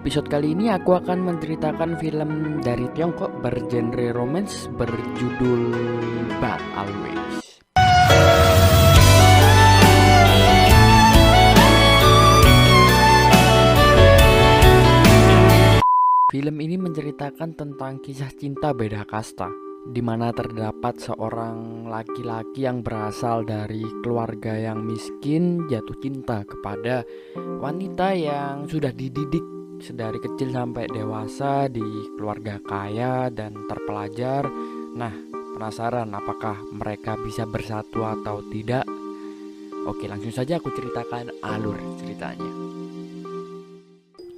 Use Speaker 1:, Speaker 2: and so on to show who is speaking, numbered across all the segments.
Speaker 1: episode kali ini aku akan menceritakan film dari Tiongkok bergenre romance berjudul But Always. Film ini menceritakan tentang kisah cinta beda kasta, di mana terdapat seorang laki-laki yang berasal dari keluarga yang miskin jatuh cinta kepada wanita yang sudah dididik sedari kecil sampai dewasa di keluarga kaya dan terpelajar. Nah, penasaran apakah mereka bisa bersatu atau tidak? Oke, langsung saja aku ceritakan alur ceritanya.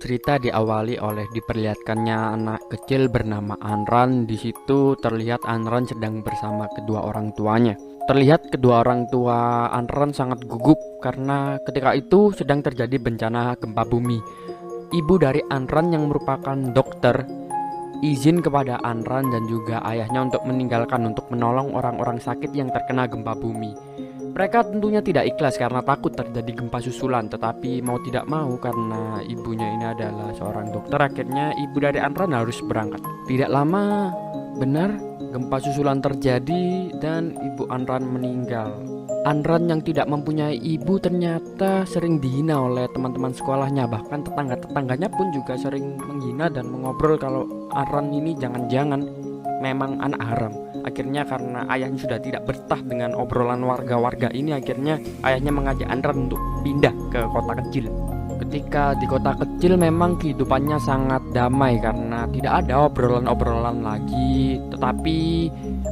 Speaker 1: Cerita diawali oleh diperlihatkannya anak kecil bernama Anran. Di situ terlihat Anran sedang bersama kedua orang tuanya. Terlihat kedua orang tua Anran sangat gugup karena ketika itu sedang terjadi bencana gempa bumi. Ibu dari Anran yang merupakan dokter izin kepada Anran dan juga ayahnya untuk meninggalkan untuk menolong orang-orang sakit yang terkena gempa bumi. Mereka tentunya tidak ikhlas karena takut terjadi gempa susulan, tetapi mau tidak mau karena ibunya ini adalah seorang dokter, akhirnya ibu dari Anran harus berangkat. Tidak lama, benar, gempa susulan terjadi dan ibu Anran meninggal. Anran yang tidak mempunyai ibu ternyata sering dihina oleh teman-teman sekolahnya, bahkan tetangga-tetangganya pun juga sering menghina dan mengobrol kalau Anran ini jangan-jangan memang anak haram. Akhirnya karena ayahnya sudah tidak betah dengan obrolan warga-warga ini, akhirnya ayahnya mengajak Anran untuk pindah ke kota kecil. Ketika di kota kecil memang kehidupannya sangat damai karena tidak ada obrolan-obrolan lagi. Tetapi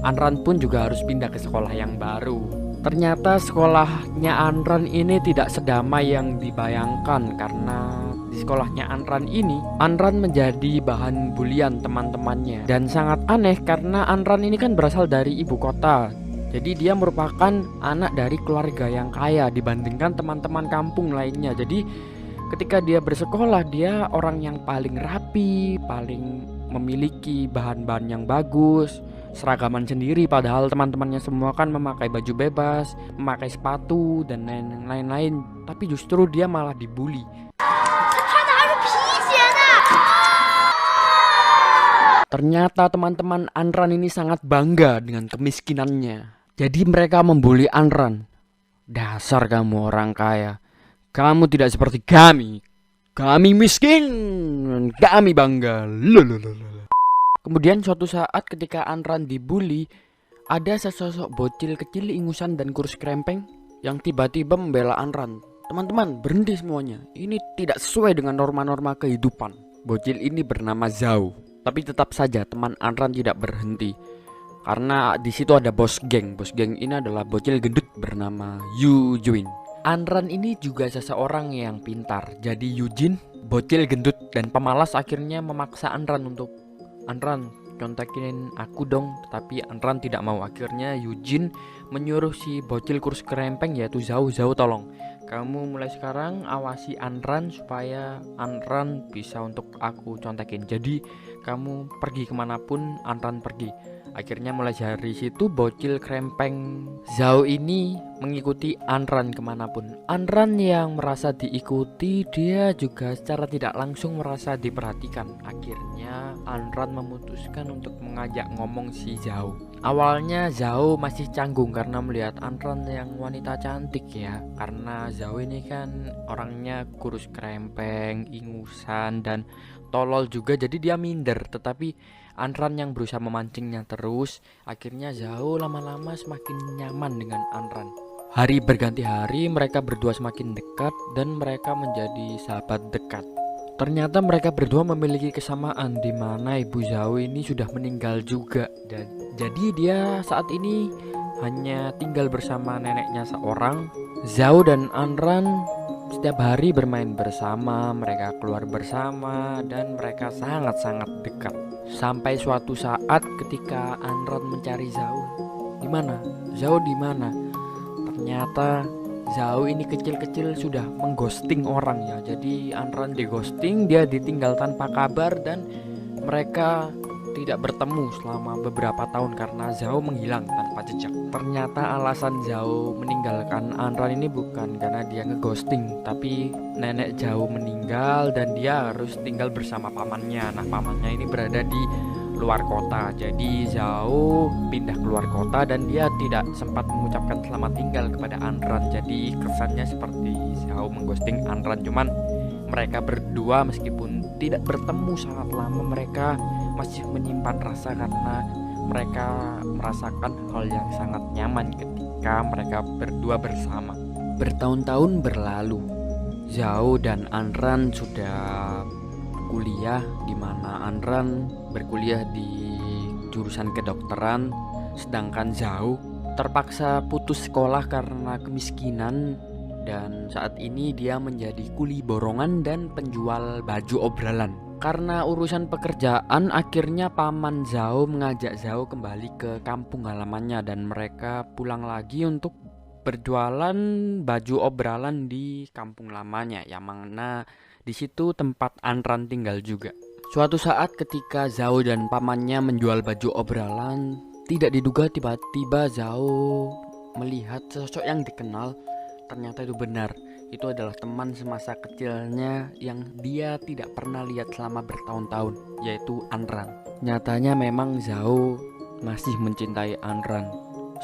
Speaker 1: Anran pun juga harus pindah ke sekolah yang baru. Ternyata sekolahnya Anran ini tidak sedamai yang dibayangkan karena di sekolahnya Anran ini, Anran menjadi bahan bulian teman-temannya. Dan sangat aneh karena Anran ini kan berasal dari ibu kota. Jadi dia merupakan anak dari keluarga yang kaya dibandingkan teman-teman kampung lainnya. Jadi ketika dia bersekolah, dia orang yang paling rapi, paling memiliki bahan-bahan yang bagus, seragaman sendiri, padahal teman-temannya semua kan memakai baju bebas, memakai sepatu dan lain-lain. Tapi justru dia malah dibully. Ternyata teman-teman Anran ini sangat bangga dengan kemiskinannya. Jadi mereka membuli Anran. Dasar kamu orang kaya, kamu tidak seperti kami. Kami miskin, kami bangga. Lalalala. Kemudian suatu saat ketika Anran dibully, ada sesosok bocil kecil ingusan dan kurus krempeng yang tiba-tiba membela Anran. Teman-teman, berhenti semuanya. Ini tidak sesuai dengan norma-norma kehidupan. Bocil ini bernama Zhao. Tapi tetap saja teman Anran tidak berhenti. Karena di situ ada bos geng. Bos geng ini adalah bocil gendut bernama Yu Juin. Anran ini juga seseorang yang pintar. Jadi Yujin, bocil gendut dan pemalas, akhirnya memaksa Anran untuk, Anran, contekin aku dong. Tapi Anran tidak mau. Akhirnya Yujin menyuruh si bocil kurus kerempeng yaitu Zhao, tolong kamu mulai sekarang awasi Anran supaya Anran bisa untuk aku contekin. Jadi kamu pergi kemanapun Anran pergi. Akhirnya mulai dari situ bocil krempeng Zhao ini mengikuti Anran kemanapun. Anran yang merasa diikuti, dia juga secara tidak langsung merasa diperhatikan. Akhirnya Anran memutuskan untuk mengajak ngomong si Zhao. Awalnya Zhao masih canggung karena melihat Anran yang wanita cantik ya. Karena Zhao ini kan orangnya kurus krempeng, ingusan dan tolol juga, jadi dia minder. Tetapi Anran yang berusaha memancingnya terus. Akhirnya Zhao lama-lama semakin nyaman dengan Anran. Hari berganti hari, mereka berdua semakin dekat dan mereka menjadi sahabat dekat. Ternyata mereka berdua memiliki kesamaan, di mana ibu Zhao ini sudah meninggal juga. Dan jadi dia saat ini hanya tinggal bersama neneknya seorang. Zhao dan Anran setiap hari bermain bersama, mereka keluar bersama, dan mereka sangat-sangat dekat. Sampai suatu saat ketika Anran mencari Zhao, di mana? Zhao di mana? Ternyata Zhao ini kecil-kecil sudah mengghosting orang ya. Jadi Anran di ghosting, dia ditinggal tanpa kabar dan mereka tidak bertemu selama beberapa tahun karena Zhao menghilang tanpa jejak. Ternyata alasan Zhao meninggalkan Anran ini bukan karena dia ngeghosting, tapi nenek Zhao meninggal dan dia harus tinggal bersama pamannya. Nah, pamannya ini berada di luar kota, jadi Zhao pindah keluar kota dan dia tidak sempat mengucapkan selamat tinggal kepada Anran. Jadi kesannya seperti Zhao mengghosting Anran, cuman mereka berdua meskipun tidak bertemu sangat lama, mereka masih menyimpan rasa karena mereka merasakan hal yang sangat nyaman ketika mereka berdua bersama. Bertahun-tahun berlalu, Zhao dan Anran sudah kuliah, di mana Anran berkuliah di jurusan kedokteran, sedangkan Zhao terpaksa putus sekolah karena kemiskinan dan saat ini dia menjadi kuli borongan dan penjual baju obrolan. Karena urusan pekerjaan, akhirnya paman Zhao mengajak Zhao kembali ke kampung halamannya dan mereka pulang lagi untuk berjualan baju obrolan di kampung lamanya, yang mana di situ tempat Anran tinggal juga. Suatu saat ketika Zhao dan pamannya menjual baju obrolan, tidak diduga tiba-tiba Zhao melihat sosok yang dikenal. Ternyata itu benar, itu adalah teman semasa kecilnya yang dia tidak pernah lihat selama bertahun-tahun, yaitu Anran. Nyatanya memang Zhao masih mencintai Anran.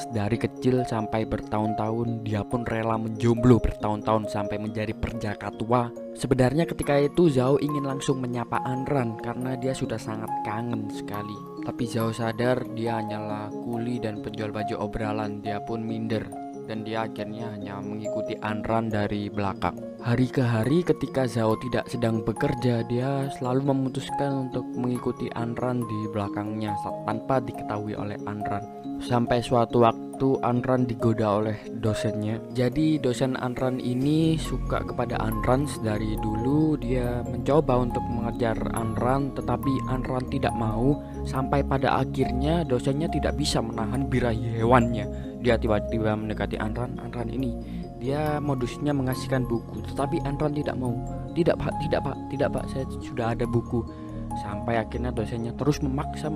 Speaker 1: Dari kecil sampai bertahun-tahun, dia pun rela menjomblo bertahun-tahun sampai menjadi perjaka tua. Sebenarnya ketika itu Zhao ingin langsung menyapa Anran karena dia sudah sangat kangen sekali. Tapi Zhao sadar dia hanyalah kuli dan penjual baju obrolan, dia pun minder. Dan dia akhirnya hanya mengikuti Anran dari belakang. Hari ke hari ketika Zhao tidak sedang bekerja, dia selalu memutuskan untuk mengikuti Anran di belakangnya tanpa diketahui oleh Anran. Sampai suatu waktu Anran digoda oleh dosennya. Jadi dosen Anran ini suka kepada Anran. Dari dulu dia mencoba untuk mengejar Anran, tetapi Anran tidak mau. Sampai pada akhirnya dosennya tidak bisa menahan birahi hewannya. Dia tiba-tiba mendekati Anran. Anran ini dia modusnya mengasihkan buku, tetapi Anran tidak mau. Tidak pak, saya sudah ada buku. Sampai akhirnya dosennya terus memaksa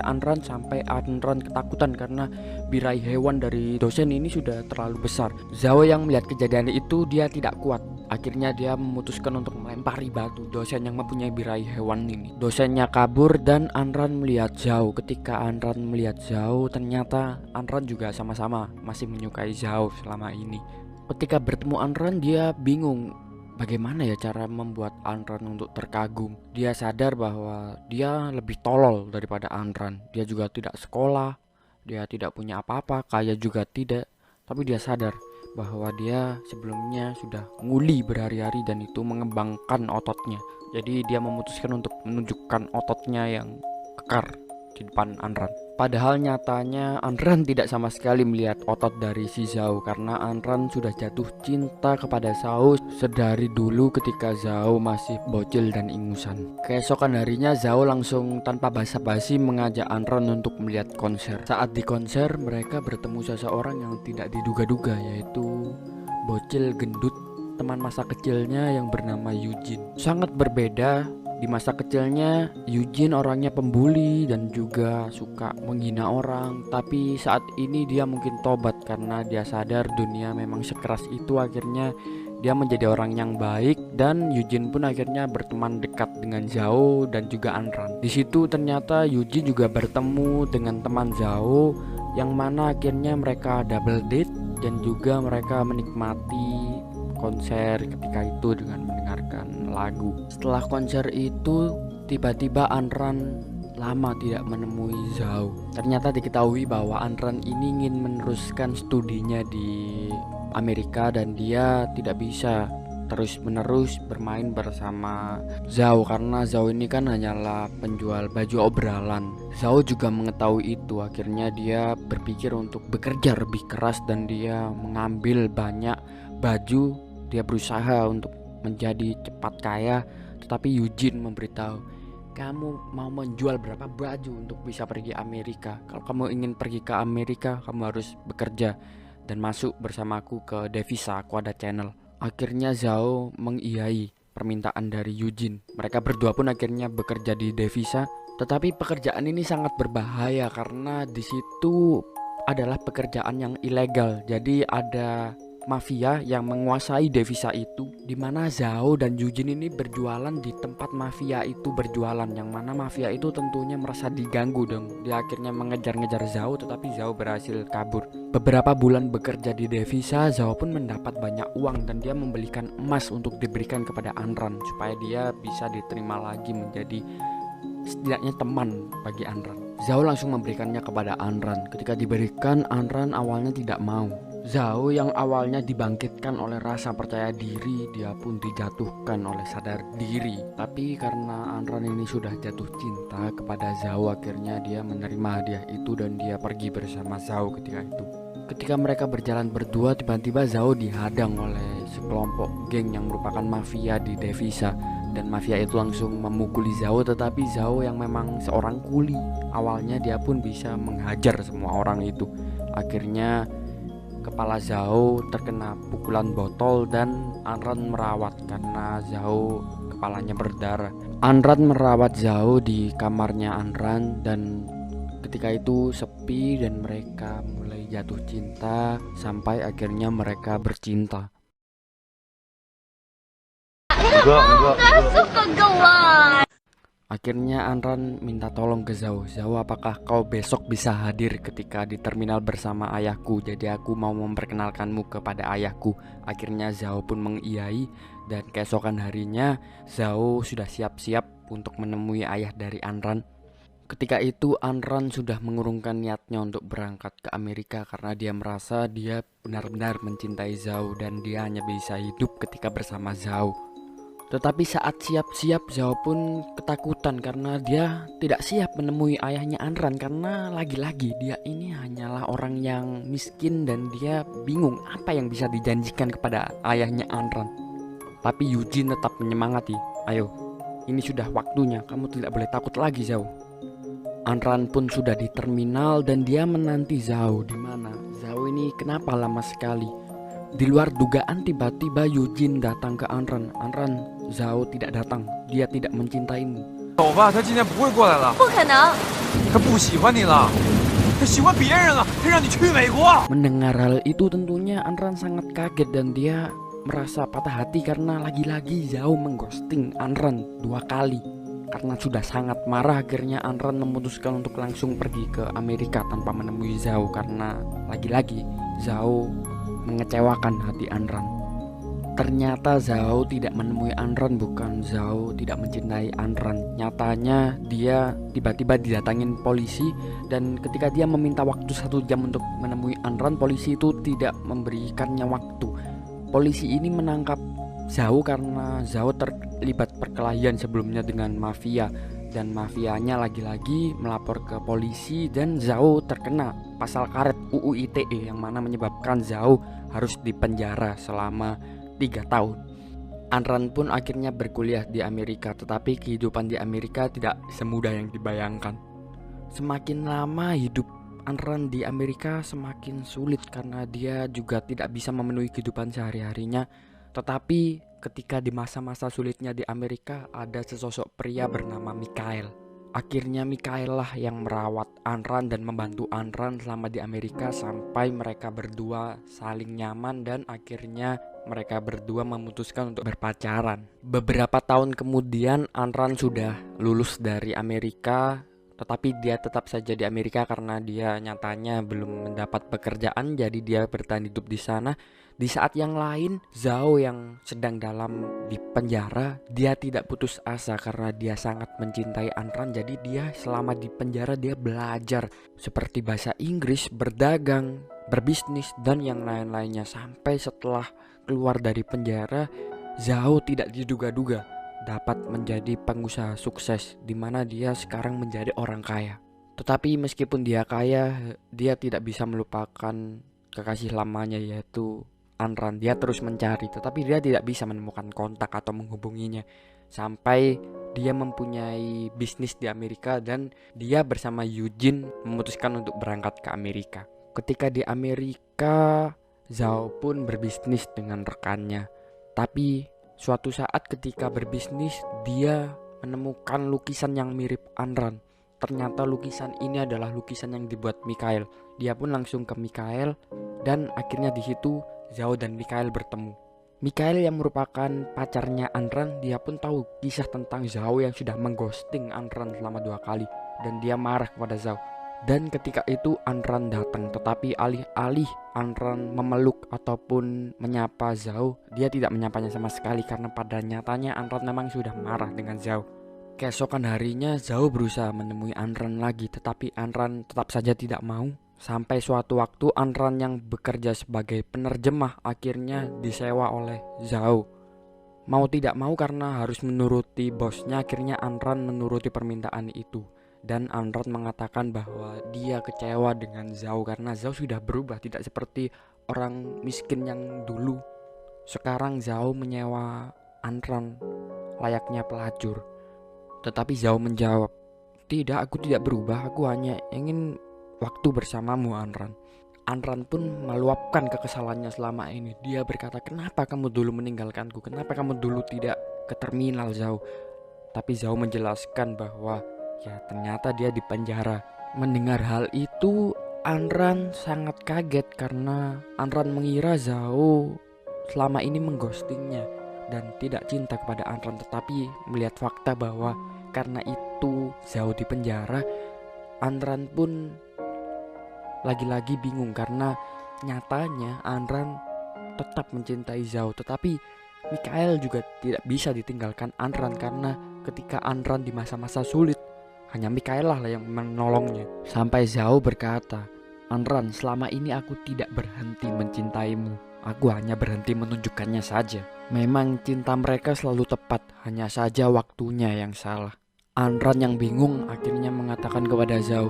Speaker 1: Anran sampai Anran ketakutan karena birahi hewan dari dosen ini sudah terlalu besar. Zhao yang melihat kejadian itu dia tidak kuat. Akhirnya dia memutuskan untuk melempari batu dosen yang mempunyai birahi hewan ini. Dosennya kabur dan Anran melihat Zhao. Ketika Anran melihat Zhao, ternyata Anran juga sama-sama masih menyukai Zhao selama ini. Ketika bertemu Anran, dia bingung bagaimana ya cara membuat Anran untuk terkagum. Dia sadar bahwa dia lebih tolol daripada Anran. Dia juga tidak sekolah, dia tidak punya apa-apa, kaya juga tidak. Tapi dia sadar bahwa dia sebelumnya sudah nguli berhari-hari dan itu mengembangkan ototnya. Jadi dia memutuskan untuk menunjukkan ototnya yang kekar di depan Anran. Padahal nyatanya Anran tidak sama sekali melihat otot dari si Zhao karena Anran sudah jatuh cinta kepada Zhao sedari dulu ketika Zhao masih bocil dan ingusan. Keesokan harinya Zhao langsung tanpa basa-basi mengajak Anran untuk melihat konser. Saat di konser mereka bertemu seseorang yang tidak diduga-duga, yaitu bocil gendut teman masa kecilnya yang bernama Eugene. Sangat berbeda. Di masa kecilnya Eugene orangnya pembuli dan juga suka menghina orang. Tapi saat ini dia mungkin tobat karena dia sadar dunia memang sekeras itu. Akhirnya dia menjadi orang yang baik dan Eugene pun akhirnya berteman dekat dengan Zhao dan juga Anran. Di situ ternyata Eugene juga bertemu dengan teman Zhao yang mana akhirnya mereka double date dan juga mereka menikmati konser ketika itu dengan mendengarkan lagu. Setelah konser itu tiba-tiba Anran lama tidak menemui Zhao. Ternyata diketahui bahwa Anran ini ingin meneruskan studinya di Amerika dan dia tidak bisa terus-menerus bermain bersama Zhao karena Zhao ini kan hanyalah penjual baju obrolan. Zhao juga mengetahui itu. Akhirnya dia berpikir untuk bekerja lebih keras dan dia mengambil banyak baju. Dia berusaha untuk menjadi cepat kaya, tetapi Eugene memberitahu, kamu mau menjual berapa baju untuk bisa pergi Amerika? Kalau kamu ingin pergi ke Amerika, kamu harus bekerja dan masuk bersamaku ke Devisa, aku ada channel. Akhirnya Zhao mengiyai permintaan dari Eugene. Mereka berdua pun akhirnya bekerja di Devisa Tetapi pekerjaan ini sangat berbahaya karena di situ adalah pekerjaan yang ilegal. Jadi ada mafia yang menguasai devisa itu, di mana Zhao dan Yujin ini berjualan di tempat mafia itu berjualan, yang mana mafia itu tentunya merasa diganggu dong. Dia akhirnya mengejar-ngejar Zhao, tetapi Zhao berhasil kabur. Beberapa bulan bekerja di devisa, Zhao pun mendapat banyak uang dan dia membelikan emas untuk diberikan kepada Anran supaya dia bisa diterima lagi menjadi setidaknya teman bagi Anran. Zhao langsung memberikannya kepada Anran. Ketika diberikan, Anran awalnya tidak mau. Zhao yang awalnya dibangkitkan oleh rasa percaya diri, dia pun dijatuhkan oleh sadar diri. Tapi karena Anran ini sudah jatuh cinta kepada Zhao, akhirnya dia menerima hadiah itu dan dia pergi bersama Zhao ketika itu. Ketika mereka berjalan berdua, tiba-tiba Zhao dihadang oleh sekelompok geng yang merupakan mafia di devisa. Dan mafia itu langsung memukuli Zhao, tetapi Zhao yang memang seorang kuli, awalnya dia pun bisa menghajar semua orang itu. Akhirnya kepala Zhao terkena pukulan botol dan Anran merawat karena Zhao kepalanya berdarah. Anran merawat Zhao di kamarnya Anran dan ketika itu sepi dan mereka mulai jatuh cinta sampai akhirnya mereka bercinta. Akhirnya Anran minta tolong ke Zhao. Zhao, apakah kau besok bisa hadir ketika di terminal bersama ayahku? Jadi aku mau memperkenalkanmu kepada ayahku. Akhirnya Zhao pun mengiyai dan keesokan harinya Zhao sudah siap-siap untuk menemui ayah dari Anran. Ketika itu Anran sudah mengurungkan niatnya untuk berangkat ke Amerika karena dia merasa dia benar-benar mencintai Zhao dan dia hanya bisa hidup ketika bersama Zhao. Tetapi saat siap-siap Zhao pun ketakutan karena dia tidak siap menemui ayahnya Anran karena lagi-lagi dia ini hanyalah orang yang miskin dan dia bingung apa yang bisa dijanjikan kepada ayahnya Anran. Tapi Yujin tetap menyemangati, ayo ini sudah waktunya, kamu tidak boleh takut lagi Zhao. Anran pun sudah di terminal dan dia menanti Zhao di mana. Zhao ini kenapa lama sekali? Di luar dugaan tiba-tiba Yujin datang ke Anran. Anran, Zhao tidak datang, dia tidak mencintaimu. Mendengar hal itu tentunya Anran sangat kaget dan dia merasa patah hati karena lagi-lagi Zhao mengghosting Anran 2 kali. Karena sudah sangat marah, akhirnya Anran memutuskan untuk langsung pergi ke Amerika tanpa menemui Zhao karena lagi-lagi Zhao mengecewakan hati Anran. Ternyata Zhao tidak menemui Anran, bukan Zhao tidak mencintai Anran. Nyatanya dia tiba-tiba didatangin polisi dan ketika dia meminta waktu 1 jam untuk menemui Anran, polisi itu tidak memberikannya waktu. Polisi ini menangkap Zhao karena Zhao terlibat perkelahian sebelumnya dengan mafia dan mafianya lagi-lagi melapor ke polisi dan Zhao terkena pasal karet UU ITE yang mana menyebabkan Zhao harus dipenjara selama 3 tahun. Anran pun akhirnya berkuliah di Amerika, tetapi kehidupan di Amerika tidak semudah yang dibayangkan. Semakin lama hidup Anran di Amerika semakin sulit karena dia juga tidak bisa memenuhi kehidupan sehari-harinya. Tetapi ketika di masa-masa sulitnya di Amerika ada sesosok pria bernama Mikhail. Akhirnya Mikhail lah yang merawat Anran dan membantu Anran selama di Amerika sampai mereka berdua saling nyaman dan akhirnya mereka berdua memutuskan untuk berpacaran. Beberapa tahun kemudian Anran sudah lulus dari Amerika, tetapi dia tetap saja di Amerika karena dia nyatanya belum mendapat pekerjaan, jadi dia bertahan hidup di sana. Di saat yang lain, Zhao yang sedang dalam di penjara, dia tidak putus asa karena dia sangat mencintai Anran. Jadi dia selama di penjara dia belajar seperti bahasa Inggris, berdagang, berbisnis dan yang lain-lainnya. Sampai setelah keluar dari penjara, Zhao tidak diduga-duga dapat menjadi pengusaha sukses di mana dia sekarang menjadi orang kaya. Tetapi meskipun dia kaya, dia tidak bisa melupakan kekasih lamanya yaitu Anran. Dia terus mencari, tetapi dia tidak bisa menemukan kontak atau menghubunginya. Sampai dia mempunyai bisnis di Amerika dan dia bersama Yujin memutuskan untuk berangkat ke Amerika. Ketika di Amerika, Zhao pun berbisnis dengan rekannya. Tapi suatu saat ketika berbisnis, dia menemukan lukisan yang mirip Anran. Ternyata lukisan ini adalah lukisan yang dibuat Mikhail. Dia pun langsung ke Mikhail dan akhirnya di situ Zhao dan Mikhail bertemu. Mikhail yang merupakan pacarnya Anran, dia pun tahu kisah tentang Zhao yang sudah mengghosting Anran selama 2 kali dan dia marah kepada Zhao. Dan ketika itu Anran datang, tetapi alih-alih Anran memeluk ataupun menyapa Zhao, dia tidak menyapanya sama sekali karena pada nyatanya Anran memang sudah marah dengan Zhao. Keesokan harinya Zhao berusaha menemui Anran lagi, tetapi Anran tetap saja tidak mau. Sampai suatu waktu Anran yang bekerja sebagai penerjemah akhirnya disewa oleh Zhao. Mau tidak mau karena harus menuruti bosnya, akhirnya Anran menuruti permintaan itu. Dan Anran mengatakan bahwa dia kecewa dengan Zhao karena Zhao sudah berubah, tidak seperti orang miskin yang dulu. Sekarang Zhao menyewa Anran layaknya pelacur. Tetapi Zhao menjawab, "Tidak, aku tidak berubah, aku hanya ingin waktu bersamamu Anran." Anran pun meluapkan kekesalannya selama ini. Dia berkata, "Kenapa kamu dulu meninggalkanku? Kenapa kamu dulu tidak ke terminal Zhao?" Tapi Zhao menjelaskan bahwa ya ternyata dia di penjara. Mendengar hal itu Anran sangat kaget karena Anran mengira Zhao selama ini mengghostingnya dan tidak cinta kepada Anran. Tetapi melihat fakta bahwa karena itu Zhao di penjara, Anran pun lagi-lagi bingung karena nyatanya Anran tetap mencintai Zhao. Tetapi Mikhail juga tidak bisa ditinggalkan Anran karena ketika Anran di masa-masa sulit, hanya Mikhail lah yang menolongnya. Sampai Zhao berkata, "Anran, selama ini aku tidak berhenti mencintaimu. Aku hanya berhenti menunjukkannya saja. Memang cinta mereka selalu tepat, hanya saja waktunya yang salah." Anran yang bingung akhirnya mengatakan kepada Zhao,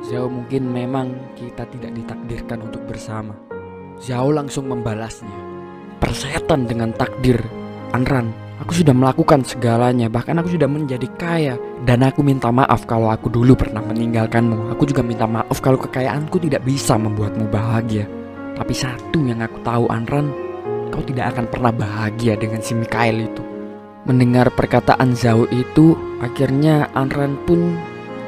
Speaker 1: "Zhao, mungkin memang kita tidak ditakdirkan untuk bersama." Zhao langsung membalasnya, "Persetan dengan takdir, Anran. Aku sudah melakukan segalanya, bahkan aku sudah menjadi kaya. Dan aku minta maaf kalau aku dulu pernah meninggalkanmu. Aku juga minta maaf kalau kekayaanku tidak bisa membuatmu bahagia. Tapi satu yang aku tahu Anran, kau tidak akan pernah bahagia dengan si Mikhail itu." Mendengar perkataan Zhao itu, akhirnya Anran pun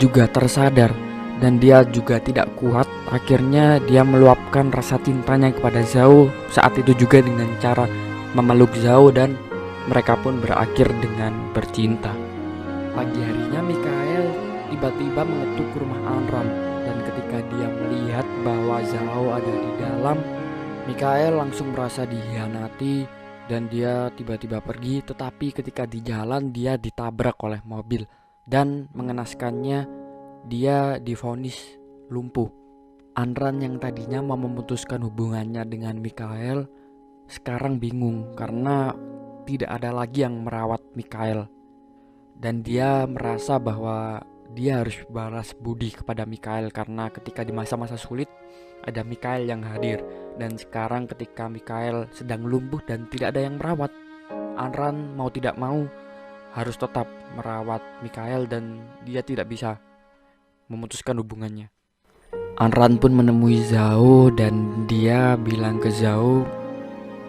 Speaker 1: juga tersadar. Dan dia juga tidak kuat. Akhirnya dia meluapkan rasa cintanya kepada Zhao saat itu juga dengan cara memeluk Zhao dan mereka pun berakhir dengan bercinta. Pagi harinya Mikhail tiba-tiba mengetuk rumah Anran. Dan ketika dia melihat bahwa Zhao ada di dalam, Mikhail langsung merasa dikhianati dan dia tiba-tiba pergi. Tetapi ketika di jalan dia ditabrak oleh mobil dan mengenaskannya, dia divonis lumpuh. Anran yang tadinya mau memutuskan hubungannya dengan Mikhail sekarang bingung karena tidak ada lagi yang merawat Mikhail. Dan dia merasa bahwa dia harus balas budi kepada Mikhail karena ketika di masa-masa sulit ada Mikhail yang hadir. Dan sekarang ketika Mikhail sedang lumpuh dan tidak ada yang merawat, Anran mau tidak mau harus tetap merawat Mikhail dan dia tidak bisa memutuskan hubungannya. Anran pun menemui Zhao dan dia bilang ke Zhao,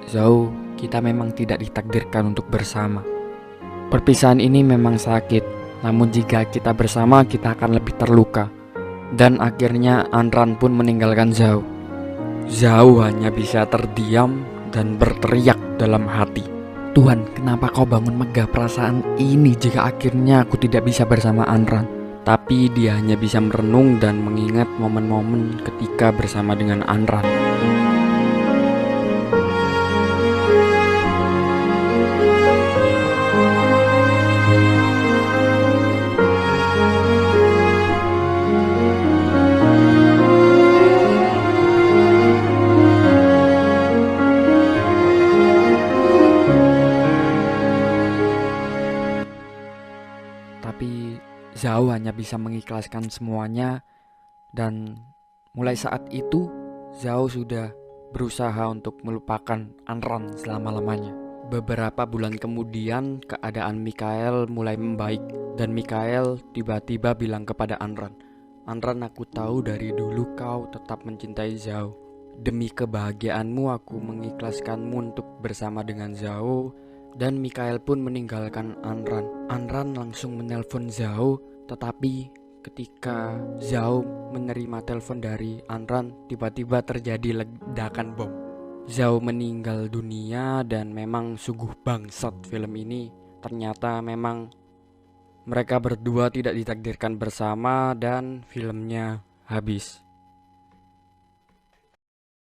Speaker 1: "Zhao, kita memang tidak ditakdirkan untuk bersama. Perpisahan ini memang sakit, namun jika kita bersama kita akan lebih terluka." Dan akhirnya Anran pun meninggalkan Zhao. Zhao hanya bisa terdiam dan berteriak dalam hati, "Tuhan, kenapa kau bangun megah perasaan ini jika akhirnya aku tidak bisa bersama Anran?" Tapi dia hanya bisa merenung dan mengingat momen-momen ketika bersama dengan Anran. Tapi Zhao hanya bisa mengikhlaskan semuanya dan mulai saat itu Zhao sudah berusaha untuk melupakan Anran selama-lamanya. Beberapa bulan kemudian keadaan Mikhail mulai membaik dan Mikhail tiba-tiba bilang kepada Anran, "Anran, aku tahu dari dulu kau tetap mencintai Zhao. Demi kebahagiaanmu aku mengikhlaskanmu untuk bersama dengan Zhao. Dan Mikael pun meninggalkan Anran. Anran langsung menelpon Zhao, tetapi ketika Zhao menerima telepon dari Anran, tiba-tiba terjadi ledakan bom. Zhao meninggal dunia dan memang sungguh bangsat film ini. Ternyata memang mereka berdua tidak ditakdirkan bersama dan filmnya habis.